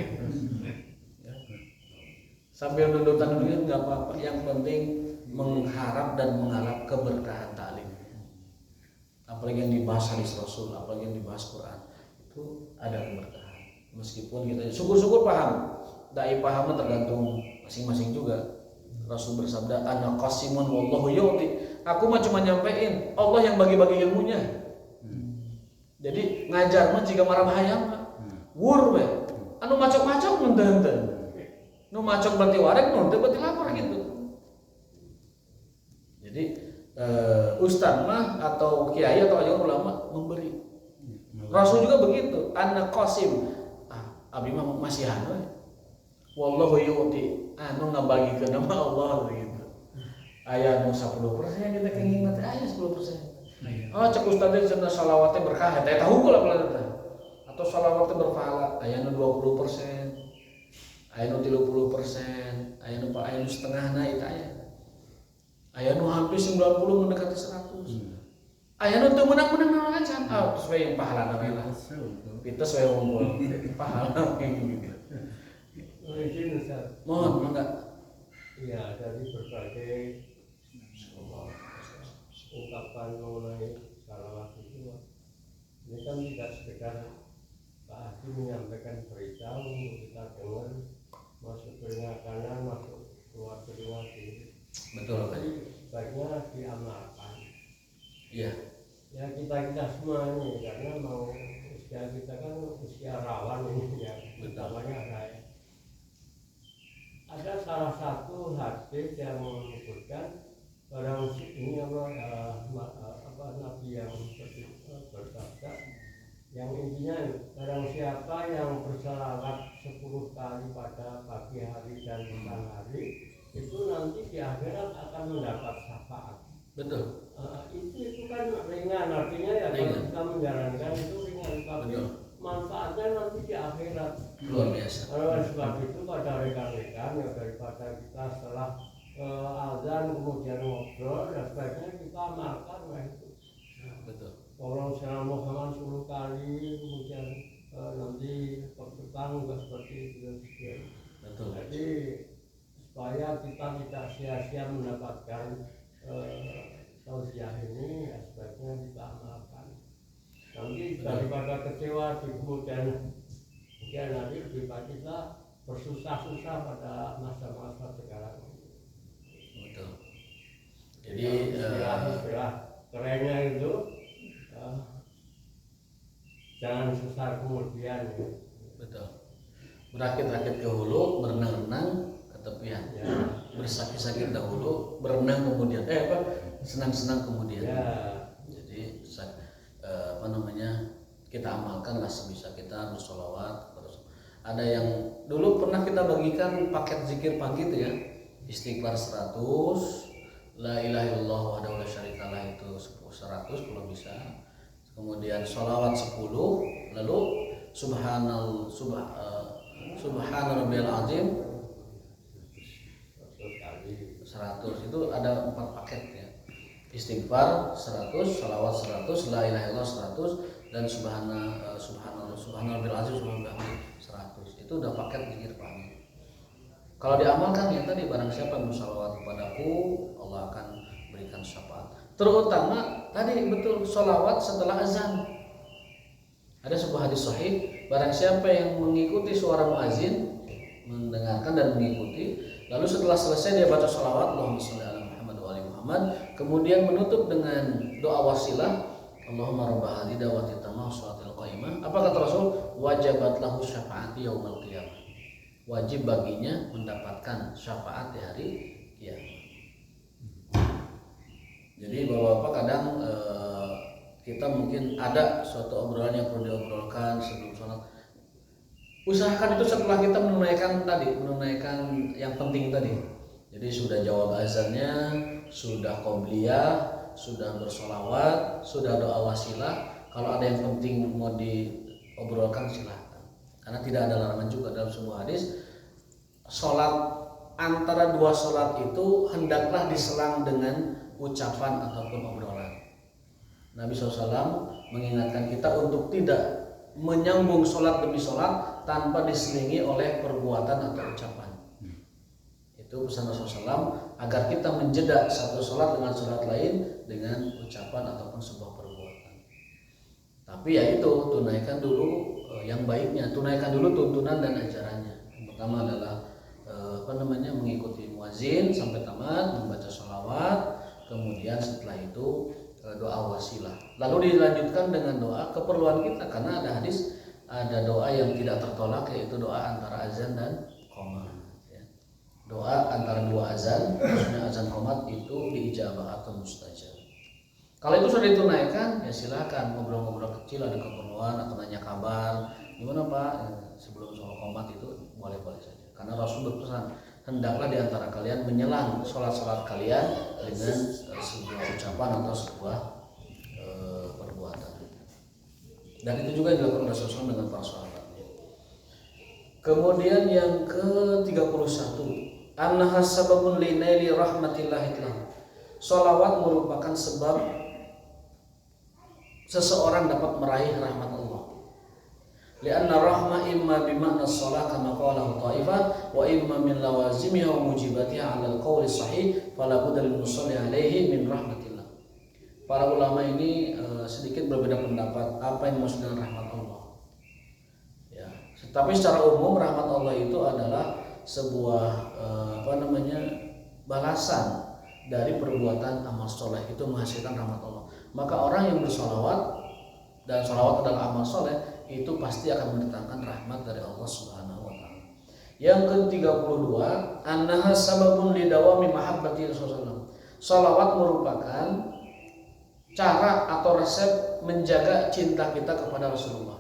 S1: Sambil dudukan dulu nggak apa-apa. Yang penting mengharap dan mengharap keberkahan taklim. Apalagi yang dibahas hadis Rasul, apalagi yang dibahas Quran, itu ada keberkahan. Meskipun kita syukur-syukur paham, dai pahamnya tergantung masing-masing juga. Rasul bersabda, ana qasimun wallahu yu'ti. Aku mah cuma nyampein, Allah yang bagi-bagi ilmunya. Jadi ngajar mah jika marah hayam mah. Wur we. Anu macok-macok mun teu. Nu macok berarti wareg, nu teu berarti lapar gitu. Jadi ustaz mah atau kiai atau ayah ulama memberi. Rasul juga begitu. Ana qasim. Abi mah masih anu. Wallahu yu'ti. Anu ngabagikeun nama Allah gitu. Aya nu 10% kita kenging mah aya 10%. Oh cek ustaz teh cenah shalawatnya berkah eta tahu kula pelajaran. Atau shalawatnya berpahala aya nu 20%. Aya nu 30%, aya nu setengahna eta aya. Aya nu hampir 90 mendekati 100. Aya nu teu menang-menang nalacan. Terus we yang pahalana we lah. Pites we ngumpul pahala gitu.
S2: Izin Ustaz.
S1: Mohon mangga.
S2: Iya, dari berbagai ungkapan mengenai salawat itu, ini kan tidak sekedar Pak Haji menyampaikan berita untuk kita dengar, masuk telinga kanan, masuk keluar telinga kiri.
S1: Betul Pak.
S2: Sebaiknya diamalkan.
S1: Iya.
S2: Ya kita semua ini karena mau usia kita kan usia rawan ini ya, utamanya saya. Ada salah satu hadis yang menyebutkan orang ini Nabi yang bersabda yang intinya barang siapa yang berselawat 10 kali pada pagi hari dan petang hari itu nanti di akhirat akan mendapat syafaat.
S1: Betul.
S2: Itu kan ringan, artinya ya kalau kita menjalankan itu ringan, tapi manfaatnya nanti di akhirat
S1: luar biasa.
S2: Oleh sebab itu pada rekan-rekan ya daripada kita setelah azan kemudian ngobrol, ya sebaiknya kita makan itu.
S1: Betul.
S2: Orang salam Muhammad 10 kali kemudian nanti petang juga seperti itu.
S1: Betul.
S2: Jadi supaya kita tidak sia-sia mendapatkan tausiah ini, ya sebaiknya kita amalkan. Nanti daripada kecewa di kemudian hari lebih baik kita bersusah-susah pada masa-masa sekarang.
S1: Betul. Jadi
S2: istilah kerennya itu jangan susah kemudian ya.
S1: Betul. Berakit-rakit ke hulu, berenang-renang ke tepian. Ya. Bersakit-sakit dahulu, berenang kemudian. Senang-senang kemudian. Ya. Jadi kita amalkanlah sebisa kita bersolawat. Ada yang dulu pernah kita bagikan paket zikir pagi itu ya, istighfar 100, la ilaha illallah wahdahu la syarikalah itu 100 kalau bisa, kemudian sholawat 10, lalu subhana rabbiyal azim 100. Itu ada 4 paket ya, istighfar 100, sholawat 100, la ilaha illallah 100, dan subhana rabbiyal azim 100. Itu udah paket zikir pagi. Kalau diamalkan ya tadi, barang siapa yang bersalawat kepadaku, Allah akan berikan syafaat. Terutama tadi betul sholawat setelah azan. Ada sebuah hadis sahih, barang siapa yang mengikuti suara muazin, mendengarkan dan mengikuti, lalu setelah selesai dia baca sholawat Allahumma sholli ala Muhammad wa ali Muhammad, kemudian menutup dengan doa wasilah Allahumma rabb hadhihi da'wati tammah sholatil qaimah. Apa kata Rasul? Wajabat lahu syafaati yaumil qiyamah. Wajib baginya mendapatkan syafaat di hari kiamat. Jadi Bapak-bapak kadang kita mungkin ada suatu obrolan yang perlu diobrolkan sebelum sholat. Usahakan itu setelah kita menunaikan yang penting tadi. Jadi sudah jawab azannya, sudah qobliyah, sudah bersolawat, sudah doa wasilah. Kalau ada yang penting mau diobrolkan silahkan. Karena tidak ada larangan juga dalam sebuah hadis. Sholat antara dua sholat itu hendaklah diselang dengan ucapan ataupun obrolan. Nabi SAW mengingatkan kita untuk tidak menyambung sholat demi sholat tanpa diselingi oleh perbuatan atau ucapan. Itu pesan Rasulullah SAW agar kita menjeda satu sholat dengan sholat lain dengan ucapan ataupun sebuah perbuatan. Tapi ya itu, tunaikan dulu yang baiknya, tunaikan dulu tuntunan dan ajarannya. Yang pertama adalah mengikuti muazin sampai tamat, membaca sholawat, kemudian setelah itu doa wasilah. Lalu dilanjutkan dengan doa keperluan kita, karena ada hadis, ada doa yang tidak tertolak, yaitu doa antara azan dan qomat. Doa antara dua azan, maksudnya azan qomat itu diijabah atau mustajab. Kalau itu sudah ditunaikan, ya silakan ngobrol-ngobrol kecil, ada keperluan atau nanya kabar, gimana Pak sebelum sholat qomat, itu boleh-boleh saja. Karena Rasul berpesan, hendaklah di antara kalian menyelang sholat-sholat kalian dengan sebuah ucapan atau sebuah perbuatan. Dan itu juga yang dilakukan Rasulullah dengan para sahabatnya. Kemudian yang ke-31, annaha sababun linaili rahmatillahi ta'ala. Sholawat merupakan sebab seseorang dapat meraih rahmat Allah. Lianna rahmah imma bimakna sholat kama qalahu ta'ifah wa imma min lawazimiha wa mujibatiha 'ala al-qawli sahih fala budda lil musalli 'alaihi min rahmatillah. Para ulama ini sedikit berbeda pendapat apa yang dimaksud dengan rahmat Allah. Ya, tapi secara umum rahmat Allah itu adalah sebuah balasan dari perbuatan amal soleh, itu menghasilkan rahmat Allah. Maka orang yang bersolawat, dan solawat adalah amal soleh, itu pasti akan mendatangkan rahmat dari Allah Subhanahu wa ta'ala. Yang ke-32, annaha sababun lidawami mahabbati Rasulullah. Solawat merupakan cara atau resep menjaga cinta kita kepada Rasulullah.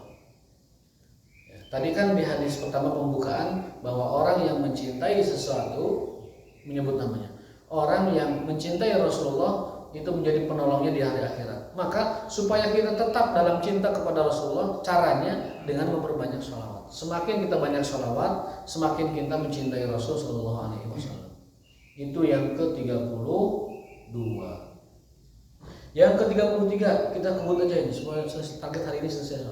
S1: Ya, tadi kan di hadis pertama pembukaan bahwa orang yang mencintai sesuatu, menyebut namanya, orang yang mencintai Rasulullah itu menjadi penolongnya di hari akhirat. Maka supaya kita tetap dalam cinta kepada Rasulullah, caranya dengan memperbanyak sholawat. Semakin kita banyak sholawat, semakin kita mencintai Rasul Sallallahu Alaihi Wasallam. Itu yang ke-32. Yang ke-33 kita kebut aja ini supaya target hari ini selesai.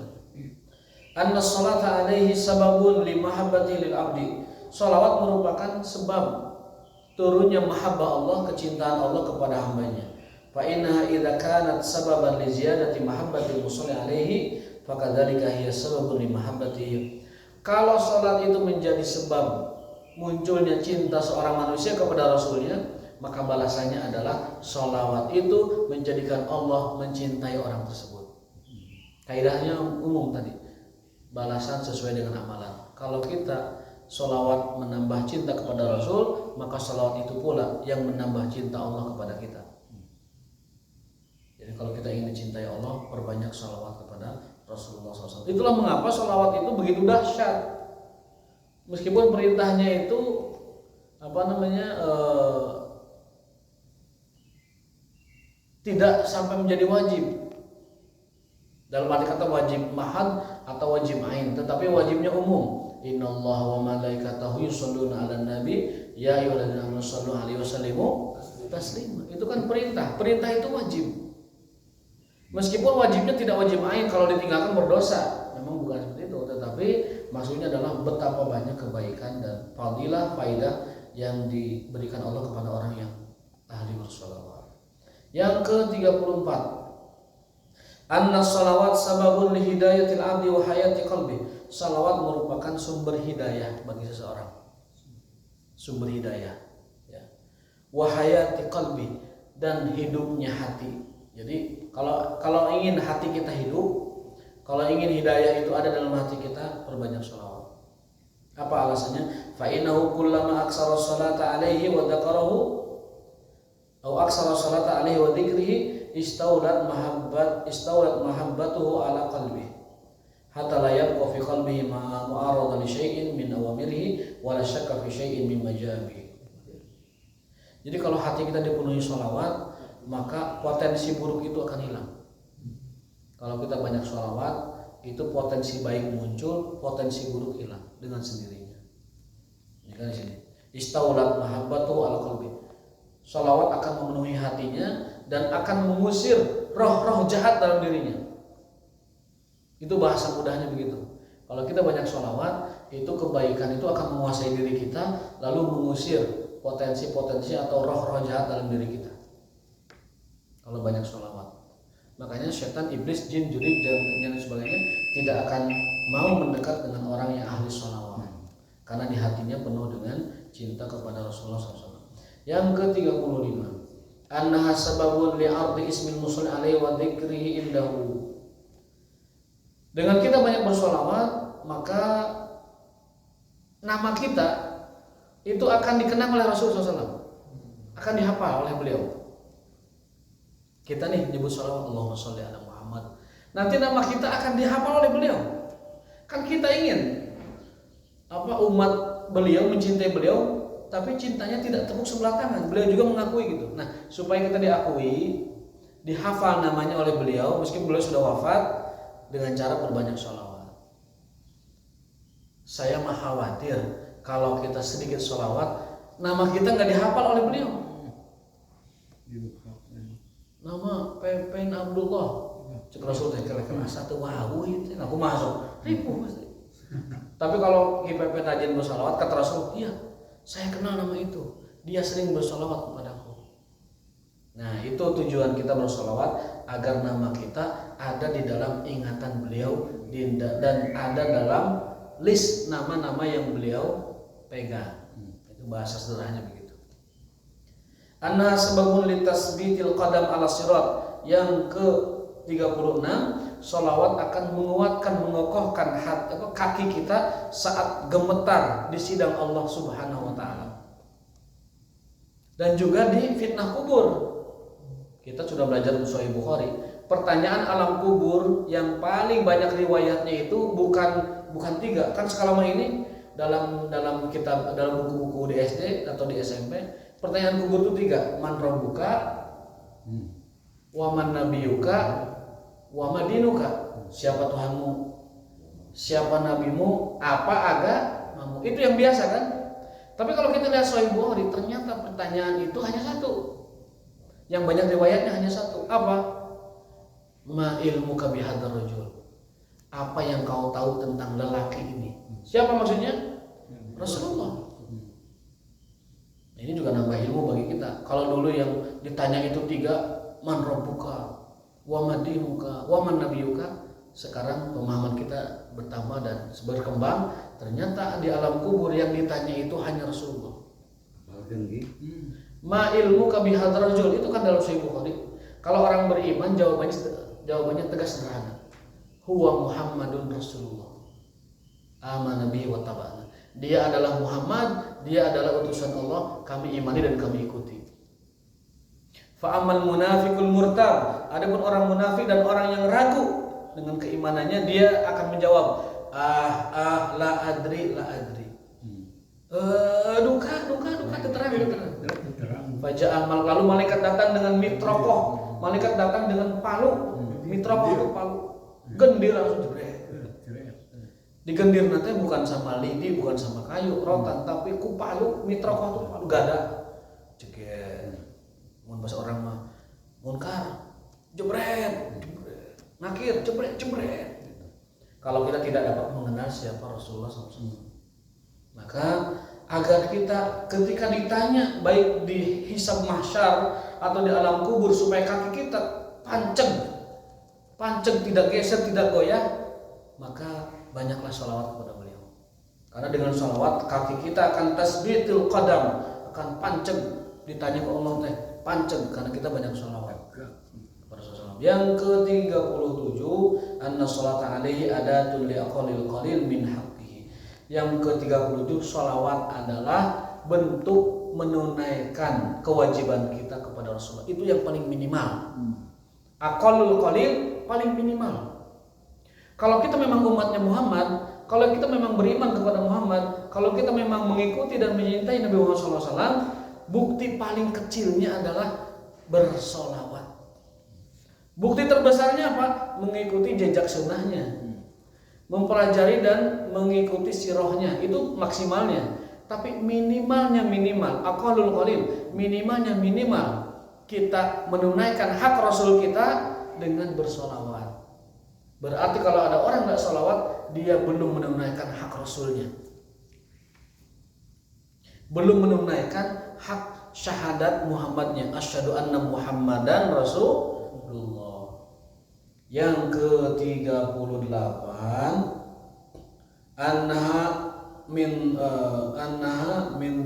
S1: Anna sholata alaihi sababun li mahabbati lil abdi. Sholawat merupakan sebab turunnya mahabbah Allah, kecintaan Allah kepada hambanya. Fa innaha idza kanat sababan li ziyadati mahabbatil musalli alaihi fakadzalika hiya sababun li mahabbatihi. Kalau salat itu menjadi sebab munculnya cinta seorang manusia kepada Rasulnya, maka balasannya adalah sholawat itu menjadikan Allah mencintai orang tersebut. Kaidahnya umum tadi, balasan sesuai dengan amalan. Kalau kita sholawat menambah cinta kepada Rasul, maka sholawat itu pula yang menambah cinta Allah kepada kita. Jadi kalau kita ingin mencintai Allah, perbanyak sholawat kepada Rasulullah SAW. Itulah mengapa sholawat itu begitu dahsyat. Meskipun perintahnya itu tidak sampai menjadi wajib. Dalam arti kata wajib mahad atau wajib ain, tetapi wajibnya umum. Innallaha wa malaikatahu yusholluna 'alan nabi ya ayyuhalladzina amanu shollu 'alaihi wa sallimu taslima. Itu kan perintah. Perintah itu wajib. Meskipun wajibnya tidak wajib ain, kalau ditinggalkan berdosa. Memang bukan seperti itu, tetapi maksudnya adalah betapa banyak kebaikan dan fadilah, faidah yang diberikan Allah kepada orang yang ahli bersolawat. Yang ke-34, Anna salawat sababun li hidayatil abdi wa hayati qalbi. Salawat merupakan sumber hidayah bagi seseorang. Sumber hidayah, ya. Wa hayati qalbi, dan hidupnya hati. Jadi kalau ingin hati kita hidup, kalau ingin hidayah itu ada dalam hati kita, perbanyak salawat. Apa alasannya? Fa innahu kullama aksara salata alaihi wa dzakarahu atau aksara salata alaihi wa dzikrihi istaulat mahabbatuhu ala qalbi hatta la yabqa fi qalbihi mu'arada li syai'in min awamirihi wa la syakka fi syai'in min majabihi. Jadi kalau hati kita dipenuhi sholawat, maka potensi buruk itu akan hilang. Kalau kita banyak sholawat, itu potensi baik muncul, potensi buruk hilang dengan sendirinya. Ini kan di sini. Istaulat mahabbatuhu ala qalbi. Sholawat akan memenuhi hatinya dan akan mengusir roh-roh jahat dalam dirinya. Itu bahasa mudahnya begitu. Kalau kita banyak sholawat, itu kebaikan itu akan menguasai diri kita, lalu mengusir potensi-potensi atau roh-roh jahat dalam diri kita. Kalau banyak sholawat, makanya setan, iblis, jin, jurid dan sebagainya tidak akan mau mendekat dengan orang yang ahli sholawat, karena di hatinya penuh dengan cinta kepada Rasulullah SAW. Yang ke-35, annaha sababun li'ardi ismil musul alaihi wa dzikrihi indahu. Dengan kita banyak bersolawat, maka nama kita itu akan dikenang oleh Rasulullah SAW, akan dihafal oleh beliau. Kita nih nyebut sholawat Allahumma sholli ala Muhammad, nanti nama kita akan dihafal oleh beliau. Kan kita ingin umat beliau mencintai beliau, tapi cintanya tidak tepuk sebelah tangan. Beliau juga mengakui gitu. Nah, supaya kita diakui, dihafal namanya oleh beliau meskipun beliau sudah wafat, dengan cara berbanyak sholawat. Saya mah khawatir kalau kita sedikit sholawat, nama kita nggak dihafal oleh beliau. Nama Pepen Abdullah, cek Rasul teh kira-kira satu wawu itu, aku masuk ribu pasti. Tapi kalau Ki Pepen rajin bersolawat, kata Rasul, iya, saya kenal nama itu, dia sering bersolawat kepadaku. Nah, itu tujuan kita bersolawat, agar nama kita ada di dalam ingatan beliau dan ada dalam list nama-nama yang beliau pegang. Itu bahasa sederhananya begitu. Anna sababun litasbitil qadam ala sirat. Yang ke-36, sholawat akan menguatkan, mengokohkan kaki kita saat gemetar di sidang Allah Subhanahu wa taala. Dan juga di fitnah kubur. Kita sudah belajar di Sahih Bukhari, pertanyaan alam kubur yang paling banyak riwayatnya itu bukan 3. Kan selama ini dalam kitab, dalam buku-buku di SD atau di SMP, pertanyaan kubur itu 3. Man rabbuka, wa man nabiyuka, wa madinuka. Siapa Tuhanmu? Siapa nabimu? Apa agamamu? Itu yang biasa kan? Tapi kalau kita lihat Sahih Bukhari, ternyata pertanyaan itu hanya 1. Yang banyak riwayatnya hanya 1. Apa? Ma ilmuka bihadzal rajul. Apa yang kau tahu tentang lelaki ini? Siapa maksudnya? Rasulullah. Ini juga nambah ilmu bagi kita. Kalau dulu yang ditanya itu 3, man rabbuka, wa madinuka, wa man nabiyuka, sekarang pemahaman kita bertambah dan berkembang. Ternyata di alam kubur yang ditanya itu hanya Rasulullah. Ma ilmuka bihadzal rajul, itu kan dalam Sahih Bukhari. Kalau orang beriman jawabannya tegas sederhana. Huwa Muhammadun Rasulullah. Amana bihi wa tabana. Dia adalah Muhammad, dia adalah utusan Allah, kami imani dan kami ikuti. Fa amal munafiqul murtab, adapun orang munafik dan orang yang ragu dengan keimanannya, dia akan menjawab la adri. Duka terang. Faja'al lalu malaikat datang dengan mitrokoh, malaikat datang dengan palu, mitrokoh itu palu, gendir langsung jebret. Digendir nanti bukan sama lidi, bukan sama kayu, rotan, tapi ku palu, mitrokoh itu palu gada, ceger. Mun bahasa orang mah munkar, jebret, nakir, jebret. Kalau kita tidak dapat mengenal siapa Rasulullah SAW, maka agar kita ketika ditanya baik di hisab mahsyar atau di alam kubur, supaya kaki kita panceng panceg, tidak geser, tidak goyah, maka banyaklah sholawat kepada beliau. Karena dengan sholawat kaki kita akan tasbitul qadam, akan panceg. Ditanya ke Allah teh panceg karena kita banyak sholawat kepada Rasulullah. Yang ke-37, anna sholata alaihi adatun li aqallil qalil min haqqihi. Yang ke-37, sholawat adalah bentuk menunaikan kewajiban kita kepada Rasulullah. Itu yang paling minimal. Aqallul qalil paling minimal. Kalau kita memang umatnya Muhammad, kalau kita memang beriman kepada Muhammad, kalau kita memang mengikuti dan mencintai Nabi Muhammad SAW, bukti paling kecilnya adalah bersolawat. Bukti terbesarnya apa? Mengikuti jejak sunnahnya, mempelajari dan mengikuti sirahnya, itu maksimalnya. Tapi minimalnya minimal, aqallul qalil, minimalnya minimal kita menunaikan hak Rasul kita dengan bersolawat. Berarti kalau ada orang nggak solawat, dia belum menunaikan hak Rasulnya, belum menunaikan hak syahadat Muhammadnya, asyhadu anna Muhammadan Rasulullah. Yang ke-38, annaha min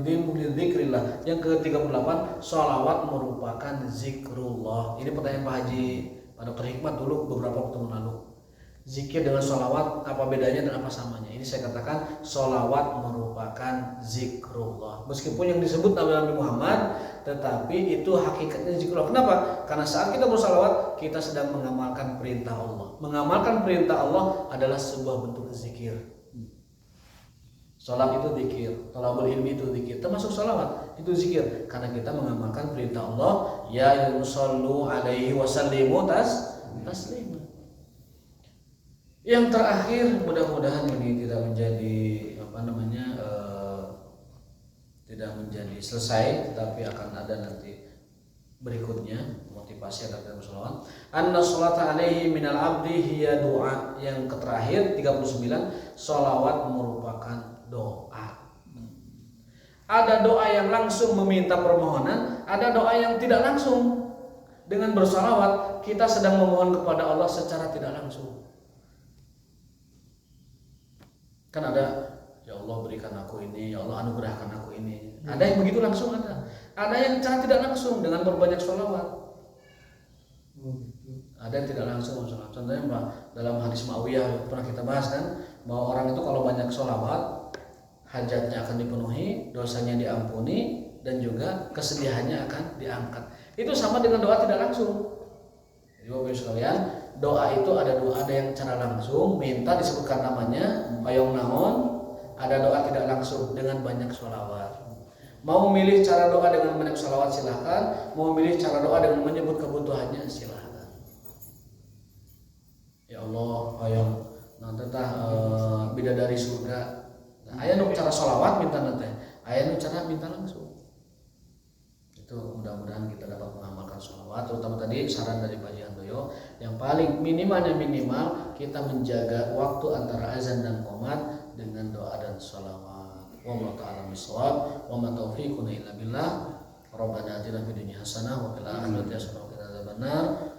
S1: dhimni dzikrillah. Yang ke-38, sholawat merupakan zikrullah. Ini pertanyaan Pak Haji, Pak Dr. Hikmat dulu beberapa waktu lalu. Zikir dengan sholawat apa bedanya dan apa samanya? Ini saya katakan sholawat merupakan zikrullah. Meskipun yang disebut Nabi Muhammad, tetapi itu hakikatnya zikrullah. Kenapa? Karena saat kita bersholawat, kita sedang mengamalkan perintah Allah. Mengamalkan perintah Allah adalah sebuah bentuk zikir. Sholat itu zikir, thalabul ilmi itu zikir, termasuk sholawat itu zikir. Karena kita mengamalkan perintah Allah, ya yusallu alaihi wasallimu taslima. Yang terakhir, mudah-mudahan ini tidak menjadi tidak menjadi selesai, tetapi akan ada nanti berikutnya motivasi agar kita bersolawat. Anna sholata alaihi minal abdi hiya doa. Yang terakhir 39, sholawat merupakan doa. Ada doa yang langsung meminta permohonan, ada doa yang tidak langsung. Dengan bersolawat kita sedang memohon kepada Allah secara tidak langsung. Kan ada, ya Allah berikan aku ini, ya Allah anugerahkan aku ini. Ada yang begitu langsung, ada yang cara tidak langsung dengan berbanyak sholawat. Ada yang tidak langsung. Contohnya Mbak, dalam hadis Muawiyah pernah kita bahas kan, bahwa orang itu kalau banyak sholawat, hajatnya akan dipenuhi, dosanya diampuni, dan juga kesedihannya akan diangkat. Itu sama dengan doa tidak langsung. Jadi Bapak Ibu sekalian, doa itu ada yang cara langsung, minta disebutkan namanya, payung naon. Ada doa tidak langsung dengan banyak sholawat. Mau milih cara doa dengan banyak sholawat silahkan, mau milih cara doa dengan menyebut kebutuhannya silahkan. Ya Allah, payung nanti bidadari surga. Aya nu cara sholawat minta nanti, aya nu cara minta langsung. Itu mudah-mudahan kita dapat mengamalkan sholawat, terutama tadi saran dari Pak Jihandoyo, yang paling minimalnya minimal kita menjaga waktu antara azan dan qomat dengan doa dan sholawat. Wallahu ta'ala bishawab, wa ma taufiquna illa billah. Rabbana atina fid dunya hasanah wa fil akhirati hasanah wa qina adzabannar.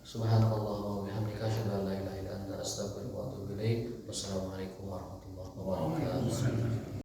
S1: Subhanakallahumma wa bihamdika asyhadu an la ilaha illa anta astaghfiruka wa atubu ilaik. Wassalamualaikum warahmatullahi wabarakatuh.